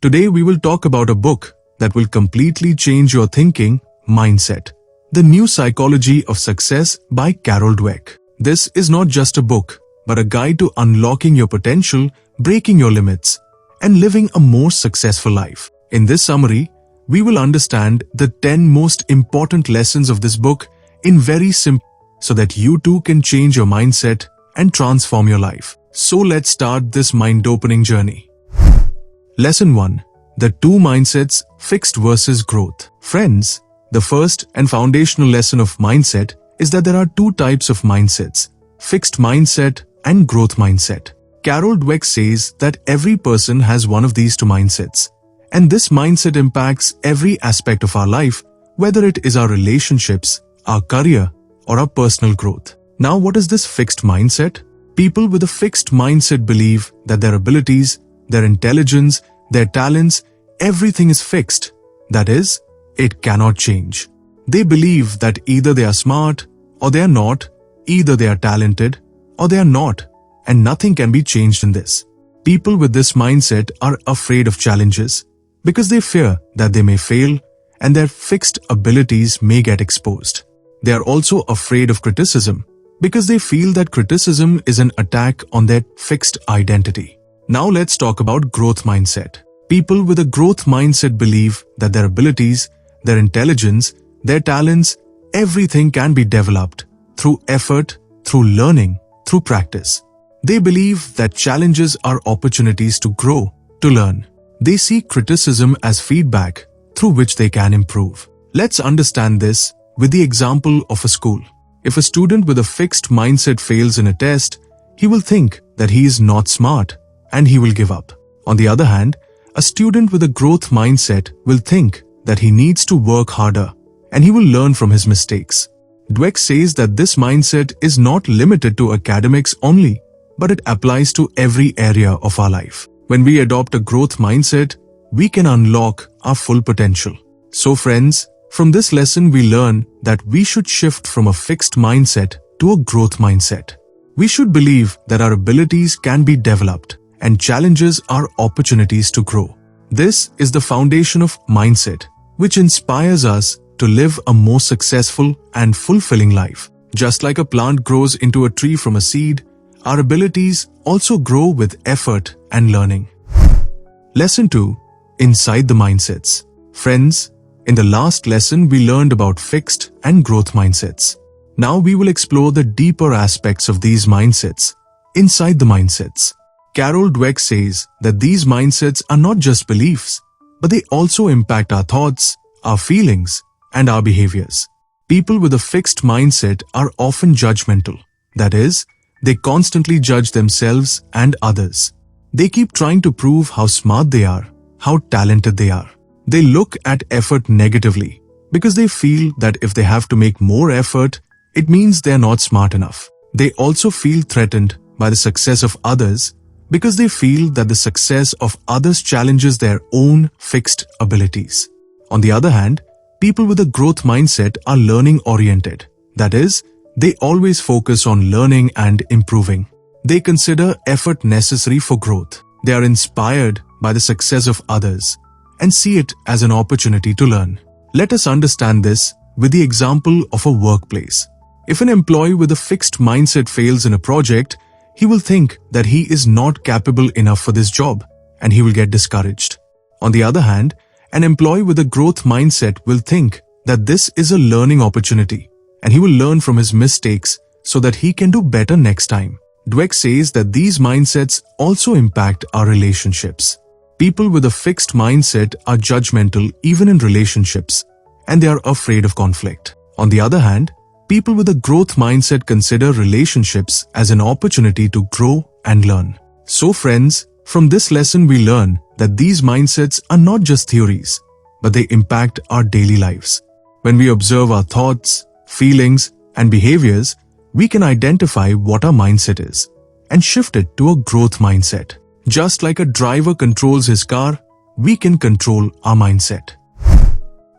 Today we will talk about a book that will completely change your thinking, mindset. The New Psychology of Success by Carol Dweck. This is not just a book, but a guide to unlocking your potential, breaking your limits, and living a more successful life. In this summary, we will understand the 10 most important lessons of this book in very simple so that you too can change your mindset and transform your life. So let's start this mind-opening journey. Lesson 1. The two mindsets, fixed versus growth. Friends, the first and foundational lesson of mindset is that there are two types of mindsets, fixed mindset and growth mindset. Carol Dweck says that every person has one of these two mindsets, and this mindset impacts every aspect of our life, whether it is our relationships, our career, or our personal growth. Now, what is this fixed mindset? People with a fixed mindset believe that their abilities, their intelligence, their talents, everything is fixed. That is, it cannot change. They believe that either they are smart or they are not, either they are talented or they are not, and nothing can be changed in this. People with this mindset are afraid of challenges because they fear that they may fail and their fixed abilities may get exposed. They are also afraid of criticism because they feel that criticism is an attack on their fixed identity. Now let's talk about growth mindset. People with a growth mindset believe that their abilities, their intelligence, their talents, everything can be developed through effort, through learning, through practice. They believe that challenges are opportunities to grow, to learn. They see criticism as feedback through which they can improve. Let's understand this with the example of a school. If a student with a fixed mindset fails in a test, he will think that he is not smart and he will give up. On the other hand, a student with a growth mindset will think that he needs to work harder and he will learn from his mistakes. Dweck says that this mindset is not limited to academics only, but it applies to every area of our life. When we adopt a growth mindset, we can unlock our full potential. So friends, from this lesson we learn that we should shift from a fixed mindset to a growth mindset. We should believe that our abilities can be developed and challenges are opportunities to grow. This is the foundation of mindset, which inspires us to live a more successful and fulfilling life. Just like a plant grows into a tree from a seed, our abilities also grow with effort and learning. Lesson 2. Inside the mindsets. Friends, in the last lesson we learned about fixed and growth mindsets. Now we will explore the deeper aspects of these mindsets, inside the mindsets. Carol Dweck says that these mindsets are not just beliefs, but they also impact our thoughts, our feelings, and our behaviors. People with a fixed mindset are often judgmental. That is, they constantly judge themselves and others. They keep trying to prove how smart they are, how talented they are. They look at effort negatively because they feel that if they have to make more effort, it means they are not smart enough. They also feel threatened by the success of others because they feel that the success of others challenges their own fixed abilities. On the other hand, people with a growth mindset are learning-oriented. That is, they always focus on learning and improving. They consider effort necessary for growth. They are inspired by the success of others and see it as an opportunity to learn. Let us understand this with the example of a workplace. If an employee with a fixed mindset fails in a project, he will think that he is not capable enough for this job and he will get discouraged. On the other hand, an employee with a growth mindset will think that this is a learning opportunity and he will learn from his mistakes so that he can do better next time. Dweck says that these mindsets also impact our relationships. People with a fixed mindset are judgmental even in relationships, and they are afraid of conflict. On the other hand, people with a growth mindset consider relationships as an opportunity to grow and learn. So friends, from this lesson we learn that these mindsets are not just theories, but they impact our daily lives. When we observe our thoughts, feelings, and behaviors, we can identify what our mindset is and shift it to a growth mindset. Just like a driver controls his car, we can control our mindset.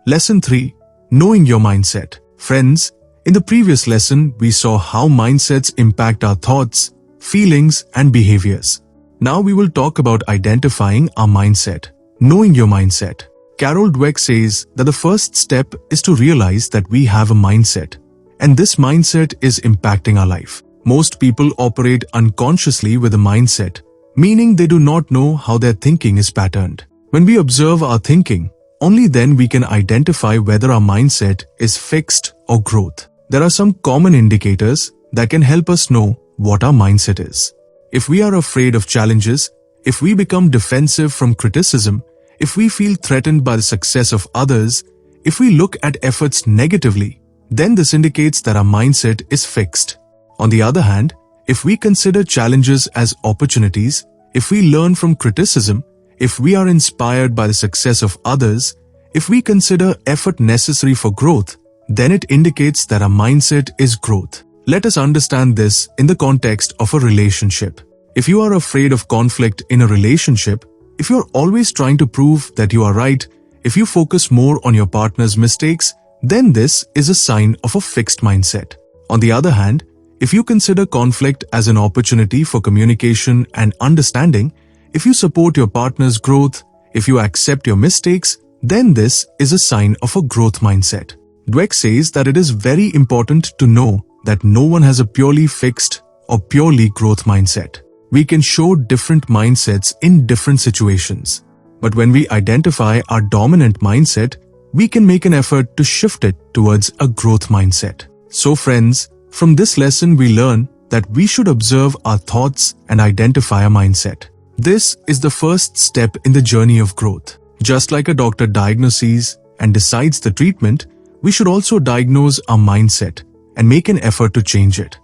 Lesson 3. Knowing your mindset. Friends, in the previous lesson, we saw how mindsets impact our thoughts, feelings, and behaviors. Now we will talk about identifying our mindset, knowing your mindset. Carol Dweck says that the first step is to realize that we have a mindset, and this mindset is impacting our life. Most people operate unconsciously with a mindset, meaning they do not know how their thinking is patterned. When we observe our thinking, only then we can identify whether our mindset is fixed or growth. There are some common indicators that can help us know what our mindset is. If we are afraid of challenges, if we become defensive from criticism, if we feel threatened by the success of others, if we look at efforts negatively, then this indicates that our mindset is fixed. On the other hand, if we consider challenges as opportunities, if we learn from criticism, if we are inspired by the success of others, if we consider effort necessary for growth, then it indicates that our mindset is growth. Let us understand this in the context of a relationship. If you are afraid of conflict in a relationship, if you're always trying to prove that you are right, if you focus more on your partner's mistakes, then this is a sign of a fixed mindset. On the other hand, if you consider conflict as an opportunity for communication and understanding, if you support your partner's growth, if you accept your mistakes, then this is a sign of a growth mindset. Dweck says that it is very important to know that no one has a purely fixed or purely growth mindset. We can show different mindsets in different situations. But when we identify our dominant mindset, we can make an effort to shift it towards a growth mindset. So friends, from this lesson we learn that we should observe our thoughts and identify our mindset. This is the first step in the journey of growth. Just like a doctor diagnoses and decides the treatment, we should also diagnose our mindset and make an effort to change it.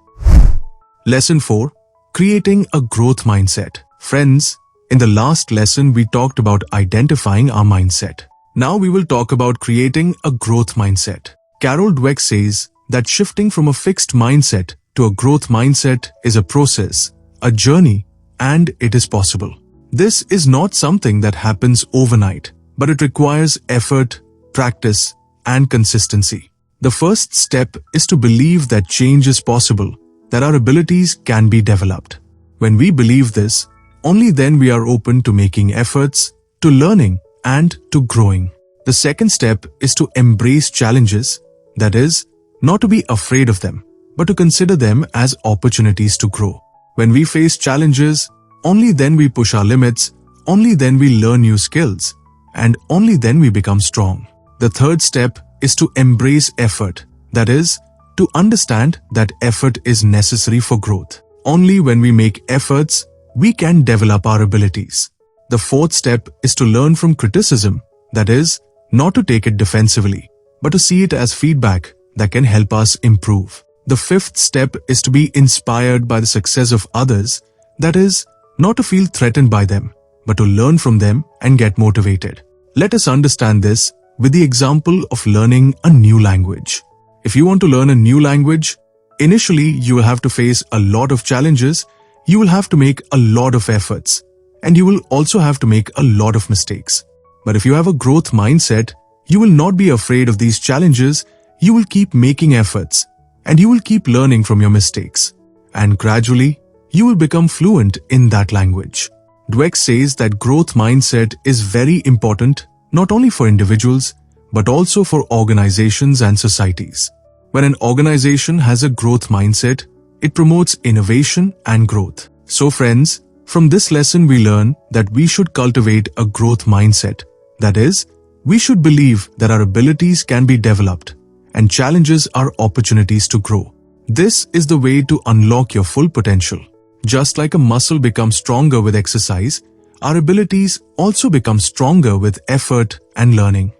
Lesson 4. Creating a growth mindset. Friends, in the last lesson we talked about identifying our mindset. Now we will talk about creating a growth mindset. Carol Dweck says that shifting from a fixed mindset to a growth mindset is a process, a journey, and it is possible. This is not something that happens overnight, but it requires effort, practice, and consistency. The first step is to believe that change is possible, that our abilities can be developed. When we believe this, only then we are open to making efforts, to learning, and to growing. The second step is to embrace challenges, that is, not to be afraid of them, but to consider them as opportunities to grow. When we face challenges, only then we push our limits, only then we learn new skills, and only then we become strong. The third step is to embrace effort, that is, to understand that effort is necessary for growth. Only when we make efforts, we can develop our abilities. The fourth step is to learn from criticism, that is, not to take it defensively, but to see it as feedback that can help us improve. The fifth step is to be inspired by the success of others, that is, not to feel threatened by them, but to learn from them and get motivated. Let us understand this with the example of learning a new language. If you want to learn a new language, initially you will have to face a lot of challenges, you will have to make a lot of efforts, and you will also have to make a lot of mistakes. But if you have a growth mindset, you will not be afraid of these challenges, you will keep making efforts, and you will keep learning from your mistakes. And gradually, you will become fluent in that language. Dweck says that growth mindset is very important not only for individuals, but also for organizations and societies. When an organization has a growth mindset, it promotes innovation and growth. So friends, from this lesson we learn that we should cultivate a growth mindset. That is, we should believe that our abilities can be developed and challenges are opportunities to grow. This is the way to unlock your full potential. Just like a muscle becomes stronger with exercise, our abilities also become stronger with effort and learning.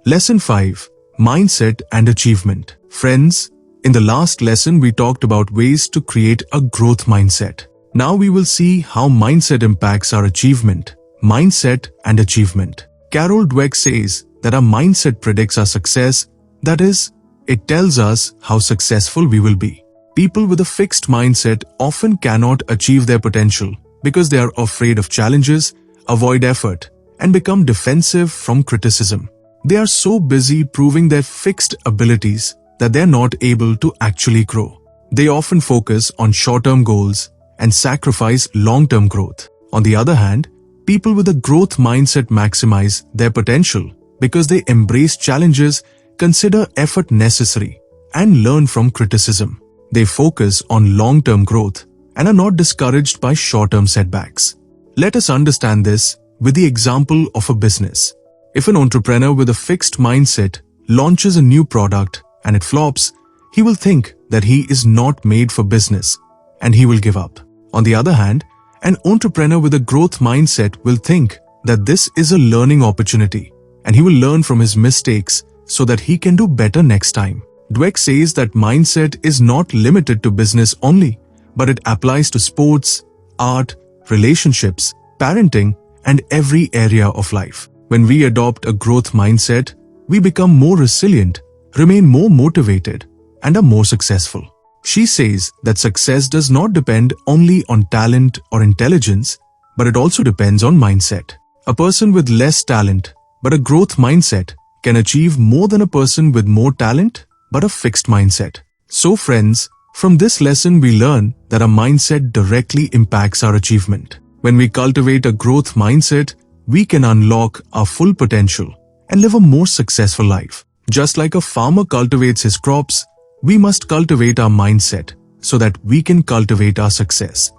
Lesson 5. Mindset and Achievement. Friends, in the last lesson we talked about ways to create a growth mindset. Now we will see how mindset impacts our achievement. Mindset and achievement. Carol Dweck says that our mindset predicts our success, that is, it tells us how successful we will be. People with a fixed mindset often cannot achieve their potential because they are afraid of challenges, avoid effort, and become defensive from criticism. They are so busy proving their fixed abilities that they are not able to actually grow. They often focus on short-term goals and sacrifice long-term growth. On the other hand, people with a growth mindset maximize their potential because they embrace challenges, consider effort necessary, and learn from criticism. They focus on long-term growth and are not discouraged by short-term setbacks. Let us understand this with the example of a business. If an entrepreneur with a fixed mindset launches a new product and it flops, he will think that he is not made for business and he will give up. On the other hand, an entrepreneur with a growth mindset will think that this is a learning opportunity and he will learn from his mistakes so that he can do better next time. Dweck says that mindset is not limited to business only, but it applies to sports, art, relationships, parenting, and every area of life. When we adopt a growth mindset, we become more resilient, remain more motivated, and are more successful. She says that success does not depend only on talent or intelligence, but it also depends on mindset. A person with less talent but a growth mindset can achieve more than a person with more talent but a fixed mindset. So friends, from this lesson we learn that our mindset directly impacts our achievement. When we cultivate a growth mindset, we can unlock our full potential and live a more successful life. Just like a farmer cultivates his crops, we must cultivate our mindset so that we can cultivate our success.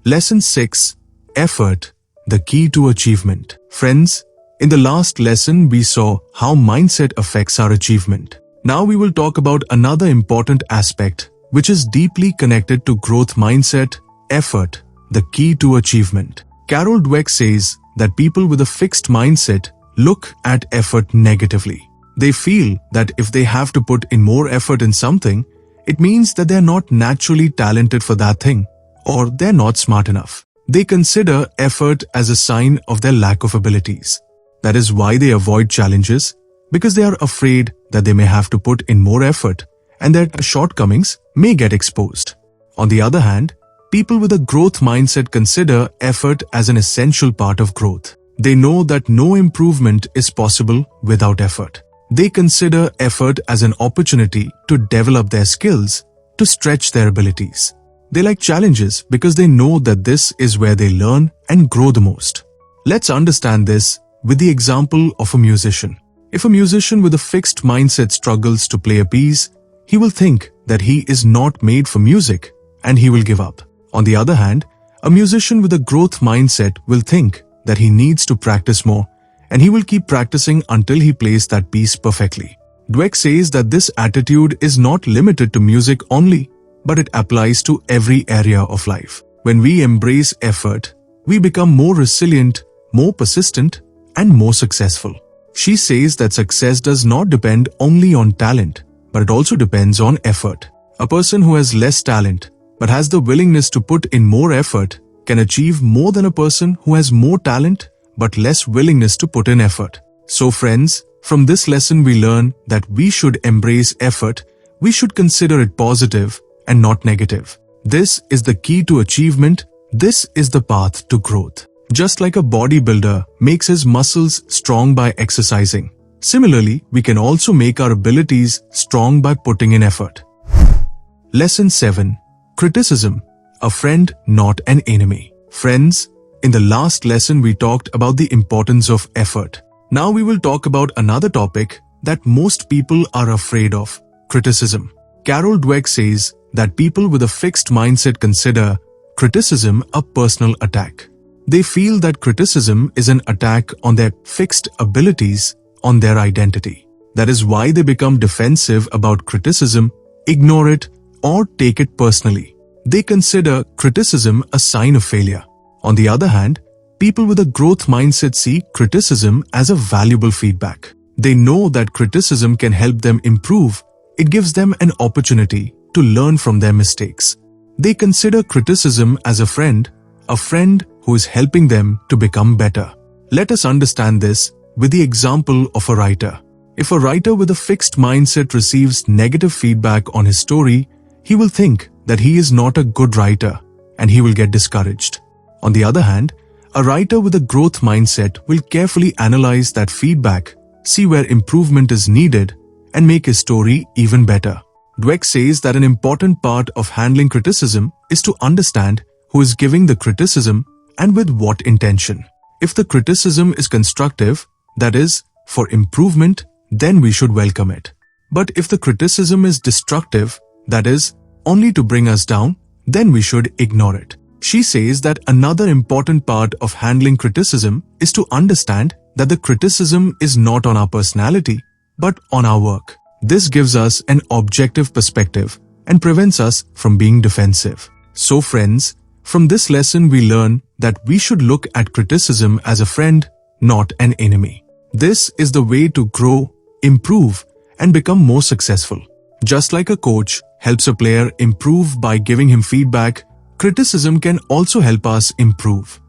Lesson 6. Effort, the key to achievement. Friends, in the last lesson we saw how mindset affects our achievement. Now we will talk about another important aspect which is deeply connected to growth mindset, effort, the key to achievement. Carol Dweck says that people with a fixed mindset look at effort negatively. They feel that if they have to put in more effort in something, it means that they're not naturally talented for that thing, or they're not smart enough. They consider effort as a sign of their lack of abilities. That is why they avoid challenges, because they are afraid that they may have to put in more effort and their shortcomings may get exposed. On the other hand, people with a growth mindset consider effort as an essential part of growth. They know that no improvement is possible without effort. They consider effort as an opportunity to develop their skills, to stretch their abilities. They like challenges because they know that this is where they learn and grow the most. Let's understand this with the example of a musician. If a musician with a fixed mindset struggles to play a piece, he will think that he is not made for music and he will give up. On the other hand, a musician with a growth mindset will think that he needs to practice more and he will keep practicing until he plays that piece perfectly. Dweck says that this attitude is not limited to music only, but it applies to every area of life. When we embrace effort, we become more resilient, more persistent, and more successful. She says that success does not depend only on talent, but it also depends on effort. A person who has less talent but has the willingness to put in more effort can achieve more than a person who has more talent but less willingness to put in effort. So friends, from this lesson we learn that we should embrace effort, we should consider it positive and not negative. This is the key to achievement, this is the path to growth. Just like a bodybuilder makes his muscles strong by exercising, similarly, we can also make our abilities strong by putting in effort. Lesson 7. Criticism, a friend, not an enemy. Friends, in the last lesson we talked about the importance of effort. Now we will talk about another topic that most people are afraid of, criticism. Carol Dweck says that people with a fixed mindset consider criticism a personal attack. They feel that criticism is an attack on their fixed abilities, on their identity. That is why they become defensive about criticism, ignore it, or take it personally. They consider criticism a sign of failure. On the other hand, people with a growth mindset see criticism as a valuable feedback. They know that criticism can help them improve. It gives them an opportunity to learn from their mistakes. They consider criticism as a friend who is helping them to become better. Let us understand this with the example of a writer. If a writer with a fixed mindset receives negative feedback on his story, he will think that he is not a good writer and he will get discouraged. On the other hand, a writer with a growth mindset will carefully analyze that feedback, see where improvement is needed, and make his story even better. Dweck says that an important part of handling criticism is to understand who is giving the criticism and with what intention. If the criticism is constructive, that is, for improvement, then we should welcome it. But if the criticism is destructive, that is, only to bring us down, then we should ignore it. She says that another important part of handling criticism is to understand that the criticism is not on our personality, but on our work. This gives us an objective perspective and prevents us from being defensive. So friends, from this lesson we learn that we should look at criticism as a friend, not an enemy. This is the way to grow, improve, and become more successful. Just like a coach helps a player improve by giving him feedback, criticism can also help us improve.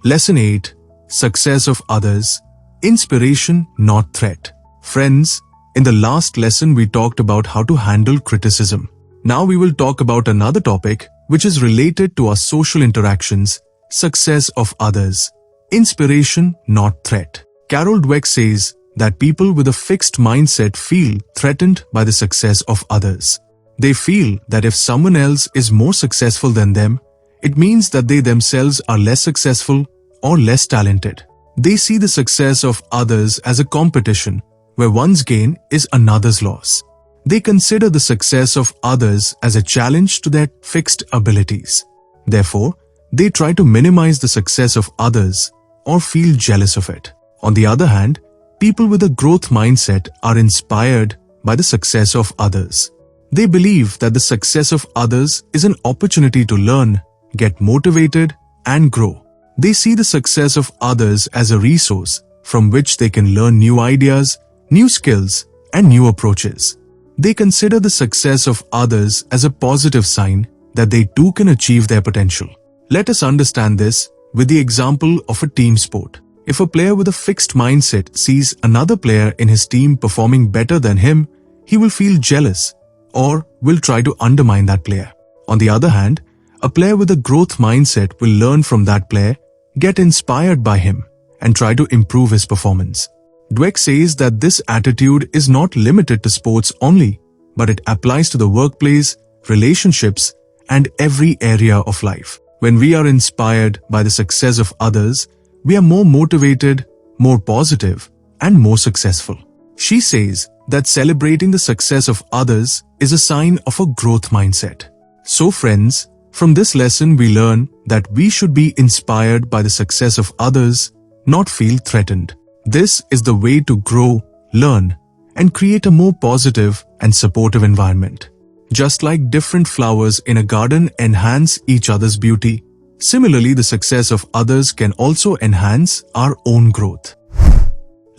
Lesson 8. Success of others. Inspiration, not threat. Friends, in the last lesson we talked about how to handle criticism. Now we will talk about another topic which is related to our social interactions, success of others. Inspiration, not threat. Carol Dweck says that people with a fixed mindset feel threatened by the success of others. They feel that if someone else is more successful than them, it means that they themselves are less successful or less talented. They see the success of others as a competition where one's gain is another's loss. They consider the success of others as a challenge to their fixed abilities. Therefore, they try to minimize the success of others or feel jealous of it. On the other hand, people with a growth mindset are inspired by the success of others. They believe that the success of others is an opportunity to learn, get motivated, and grow. They see the success of others as a resource from which they can learn new ideas, new skills, and new approaches. They consider the success of others as a positive sign that they too can achieve their potential. Let us understand this with the example of a team sport. If a player with a fixed mindset sees another player in his team performing better than him, he will feel jealous or will try to undermine that player. On the other hand, a player with a growth mindset will learn from that player, get inspired by him, and try to improve his performance. Dweck says that this attitude is not limited to sports only, but it applies to the workplace, relationships, and every area of life. When we are inspired by the success of others, we are more motivated, more positive, and more successful. She says that celebrating the success of others is a sign of a growth mindset. So friends, from this lesson we learn that we should be inspired by the success of others, not feel threatened. This is the way to grow, learn, and create a more positive and supportive environment. Just like different flowers in a garden enhance each other's beauty, similarly the success of others can also enhance our own growth.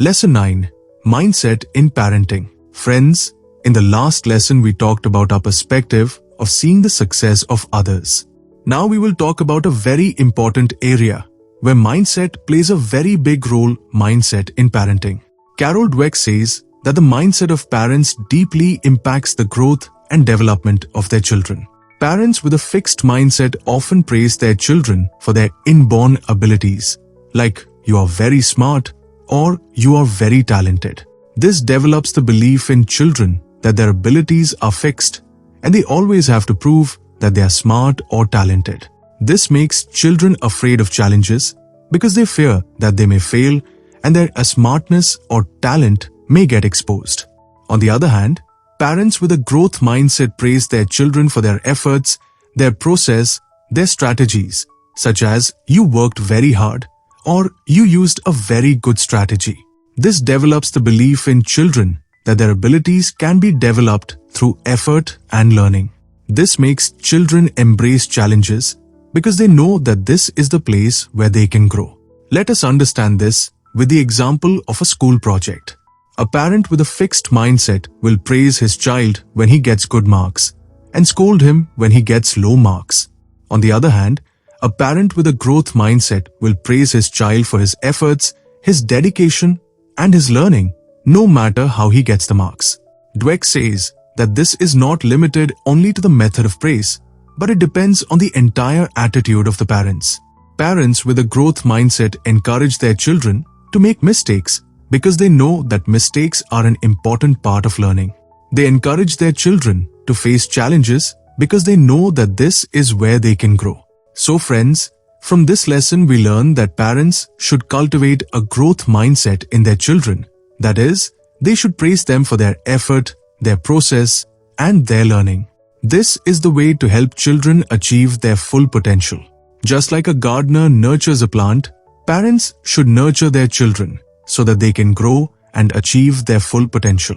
Lesson 9. Mindset in parenting. Friends, in the last lesson we talked about our perspective of seeing the success of others. Now we will talk about a very important area where mindset plays a very big role, mindset in parenting. Carol Dweck says that the mindset of parents deeply impacts the growth and development of their children. Parents with a fixed mindset often praise their children for their inborn abilities, like you are very smart or you are very talented. This develops the belief in children that their abilities are fixed and they always have to prove that they are smart or talented. This makes children afraid of challenges because they fear that they may fail and their smartness or talent may get exposed. On the other hand, parents with a growth mindset praise their children for their efforts, their process, their strategies, such as you worked very hard or you used a very good strategy. This develops the belief in children that their abilities can be developed through effort and learning. This makes children embrace challenges because they know that this is the place where they can grow. Let us understand this with the example of a school project. A parent with a fixed mindset will praise his child when he gets good marks and scold him when he gets low marks. On the other hand, a parent with a growth mindset will praise his child for his efforts, his dedication, and his learning, no matter how he gets the marks. Dweck says that this is not limited only to the method of praise, but it depends on the entire attitude of the parents. Parents with a growth mindset encourage their children to make mistakes because they know that mistakes are an important part of learning. They encourage their children to face challenges because they know that this is where they can grow. So friends, From this lesson, we learn that parents should cultivate a growth mindset in their children. That is, they should praise them for their effort, their process, and their learning. This is the way to help children achieve their full potential. Just like a gardener nurtures a plant, parents should nurture their children so that they can grow and achieve their full potential.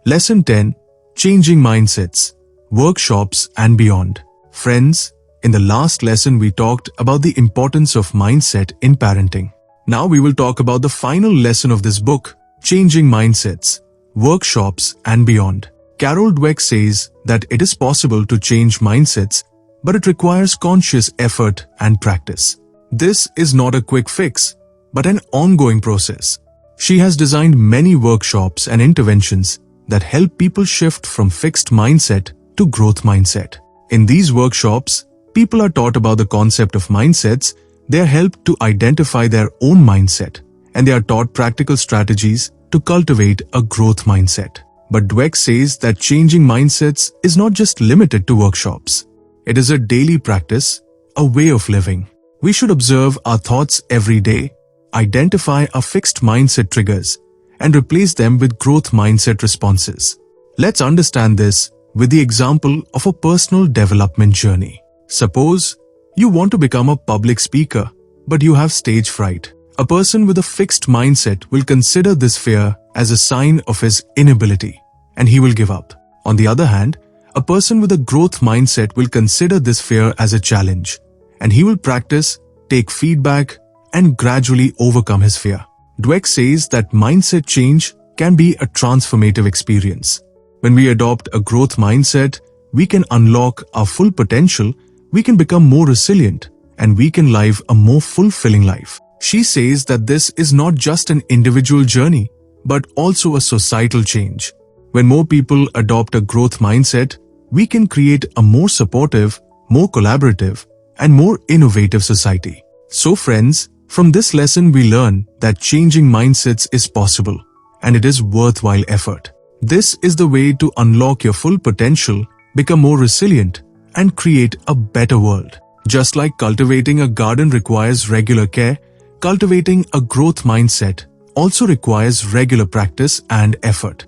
Lesson 10. Changing Mindsets, Workshops and Beyond. Friends, in the last lesson we talked about the importance of mindset in parenting. Now we will talk about the final lesson of this book, Changing Mindsets, Workshops and Beyond. Carol Dweck says that it is possible to change mindsets, but it requires conscious effort and practice. This is not a quick fix, but an ongoing process. She has designed many workshops and interventions that help people shift from fixed mindset to growth mindset. In these workshops, people are taught about the concept of mindsets, they are helped to identify their own mindset, and they are taught practical strategies to cultivate a growth mindset. But Dweck says that changing mindsets is not just limited to workshops. It is a daily practice, a way of living. We should observe our thoughts every day, identify our fixed mindset triggers, and replace them with growth mindset responses. Let's understand this with the example of a personal development journey. Suppose you want to become a public speaker, but you have stage fright. A person with a fixed mindset will consider this fear as a sign of his inability, and he will give up. On the other hand, a person with a growth mindset will consider this fear as a challenge, and he will practice, take feedback, and gradually overcome his fear. Dweck says that mindset change can be a transformative experience. When we adopt a growth mindset, we can unlock our full potential, we can become more resilient, and we can live a more fulfilling life. She says that this is not just an individual journey, but also a societal change. When more people adopt a growth mindset, we can create a more supportive, more collaborative, and more innovative society. So friends, from this lesson we learn that changing mindsets is possible, and it is worthwhile effort. This is the way to unlock your full potential, become more resilient, and create a better world. Just like cultivating a garden requires regular care, cultivating a growth mindset also requires regular practice and effort.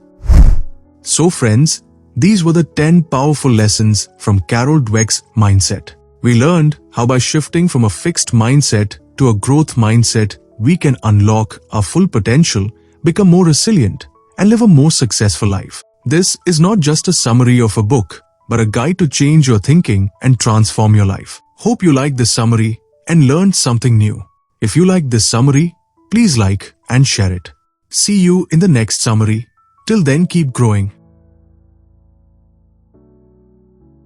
So friends, these were the 10 powerful lessons from Carol Dweck's mindset. We learned how by shifting from a fixed mindset to a growth mindset, we can unlock our full potential, become more resilient, and live a more successful life. This is not just a summary of a book, but a guide to change your thinking and transform your life. Hope you liked this summary and learned something new. If you liked this summary, please like and share it. See you in the next summary. Till then, keep growing.